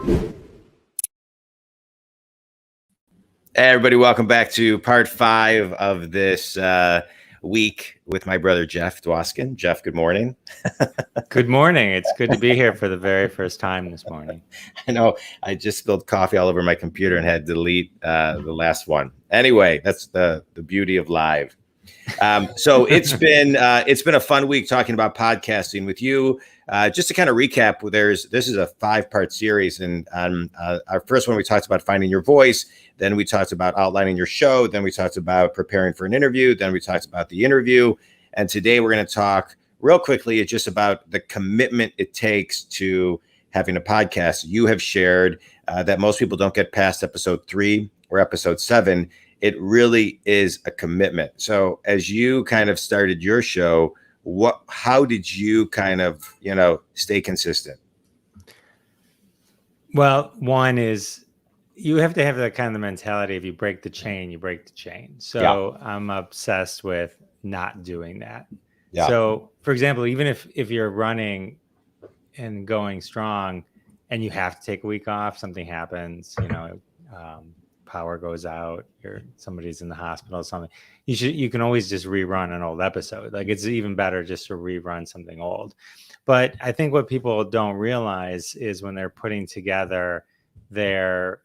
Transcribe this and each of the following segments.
Hey, everybody, welcome back to part 5 of this week with my brother, Jeff Dwoskin. Jeff, good morning. Good morning. It's good to be here for the very first time this morning. I know I just spilled coffee all over my computer and had to delete the last one. Anyway, that's the beauty of live. So it's been a fun week talking about podcasting with you. Just to kind of recap, this is a 5-part series, and our first one we talked about finding your voice. Then we talked about outlining your show. Then we talked about preparing for an interview. Then we talked about the interview, and today we're going to talk real quickly just about the commitment it takes to having a podcast. You have shared that most people don't get past episode 3 or episode 7. It really is a commitment. So as you kind of started your show, how did you kind of, stay consistent? Well, one is you have to have that kind of mentality. If you break the chain, you break the chain. So yeah. I'm obsessed with not doing that. Yeah. So for example, even if you're running and going strong and you have to take a week off, something happens, power goes out, or somebody's in the hospital or something, you can always just rerun an old episode. Like, it's even better just to rerun something old. But I think what people don't realize is when they're putting together their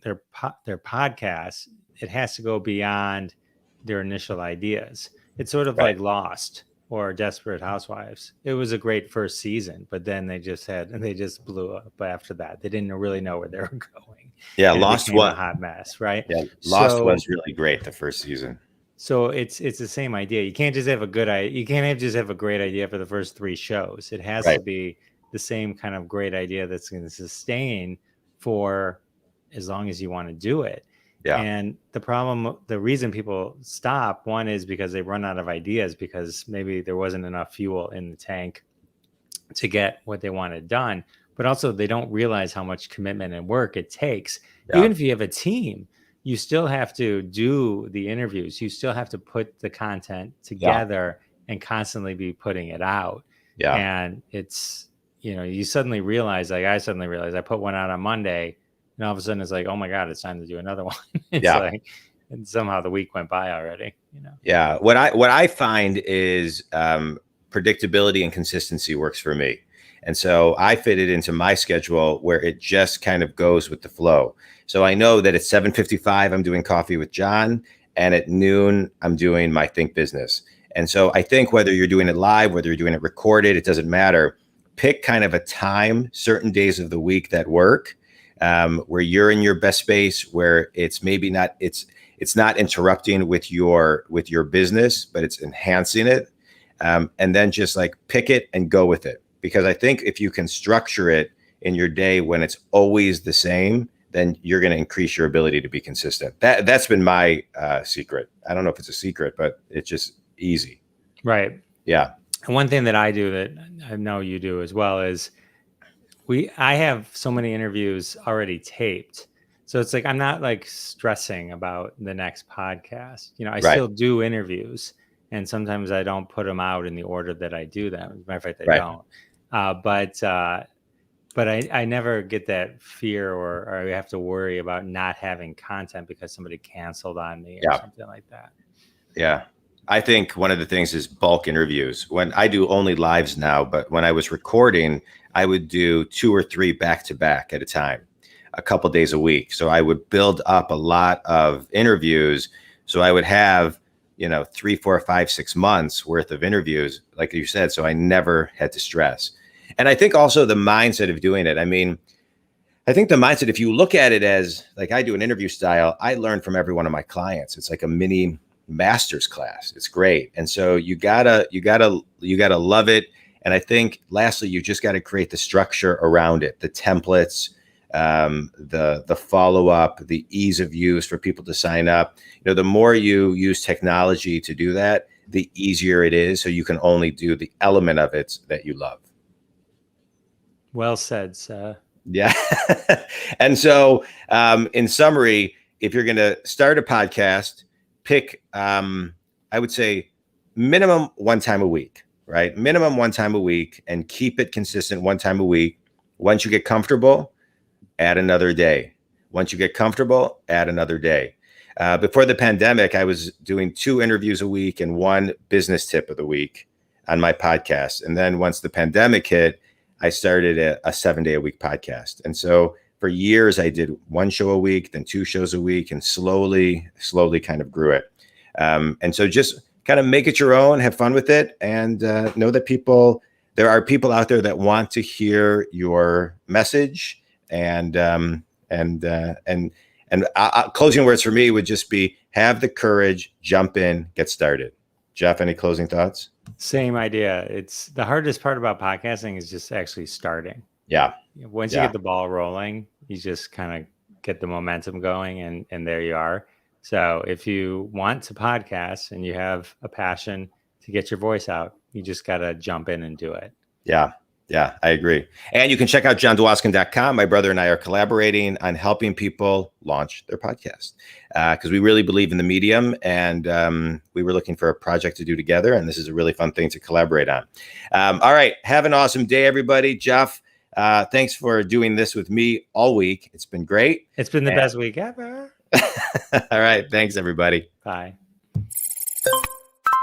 podcast, it has to go beyond their initial ideas. It's sort of like Lost or Desperate Housewives. It was a great first season, but then they just blew up after that. They didn't really know where they were going. Yeah, Lost was a hot mess, right? Yeah, Lost was really great the first season. So it's the same idea. You can't just have a good idea. You can't just have a great idea for the first 3 shows. It has to be the same kind of great idea that's going to sustain for as long as you want to do it. Yeah. And the reason people stop, one is because they run out of ideas, because maybe there wasn't enough fuel in the tank to get what they wanted done. But also they don't realize how much commitment and work it takes. Yeah. Even if you have a team, you still have to do the interviews. You still have to put the content together and constantly be putting it out. Yeah. And it's, you suddenly realize, like I suddenly realized, I put one out on Monday, and all of a sudden it's like, oh my God, it's time to do another one. It's and somehow the week went by already, Yeah. What I find is predictability and consistency works for me. And so I fit it into my schedule where it just kind of goes with the flow. So I know that at 7:55, I'm doing Coffee with John, and at noon, I'm doing my Think Business. And so I think whether you're doing it live, whether you're doing it recorded, it doesn't matter. Pick kind of a time, certain days of the week that work, where you're in your best space, where it's maybe not, it's not interrupting with your business, but it's enhancing it. And then just like pick it and go with it. Because I think if you can structure it in your day when it's always the same, then you're going to increase your ability to be consistent. That's been my secret. I don't know if it's a secret, but it's just easy. Right. Yeah. And one thing that I do that I know you do as well is I have so many interviews already taped. So it's like, I'm not like stressing about the next podcast. I still do interviews, and sometimes I don't put them out in the order that I do them. As a matter of fact, I don't. But I never get that fear or I have to worry about not having content because somebody canceled on me or something like that. Yeah. I think one of the things is bulk interviews. When I do only lives now, but when I was recording, I would do 2 or 3 back to back at a time, a couple days a week. So I would build up a lot of interviews. So I would have, 3, 4, 5, 6 months worth of interviews, like you said. So I never had to stress. And I think also the mindset of doing it. I mean, I think the mindset, if you look at it as like I do an interview style, I learn from every one of my clients. It's like a mini master's class. It's great. And so you gotta love it. And I think lastly, you just got to create the structure around it, the templates, the follow-up, the ease of use for people to sign up. The more you use technology to do that, the easier it is. So you can only do the element of it that you love. Well said, sir. Yeah. And so in summary, if you're going to start a podcast, pick, I would say minimum 1 time a week, right? Minimum 1 time a week, and keep it consistent 1 time a week. Once you get comfortable, add another day. Once you get comfortable, add another day. Before the pandemic, I was doing 2 interviews a week and 1 business tip of the week on my podcast. And then once the pandemic hit, I started a 7-day-a-week podcast. And so for years, I did 1 show a week, then 2 shows a week, and slowly kind of grew it. And so just kind of make it your own, have fun with it, and know that there are people out there that want to hear your message. And closing words for me would just be have the courage, jump in, get started. Jeff, any closing thoughts? Same idea. It's the hardest part about podcasting is just actually starting. Yeah. Once you get the ball rolling, you just kind of get the momentum going, and there you are. So if you want to podcast and you have a passion to get your voice out, you just got to jump in and do it. Yeah. Yeah, I agree. And you can check out johndwoskin.com. My brother and I are collaborating on helping people launch their podcast because we really believe in the medium, and we were looking for a project to do together. And this is a really fun thing to collaborate on. All right. Have an awesome day, everybody. Jeff, thanks for doing this with me all week. It's been great. It's been the best week ever. All right. Thanks, everybody. Bye.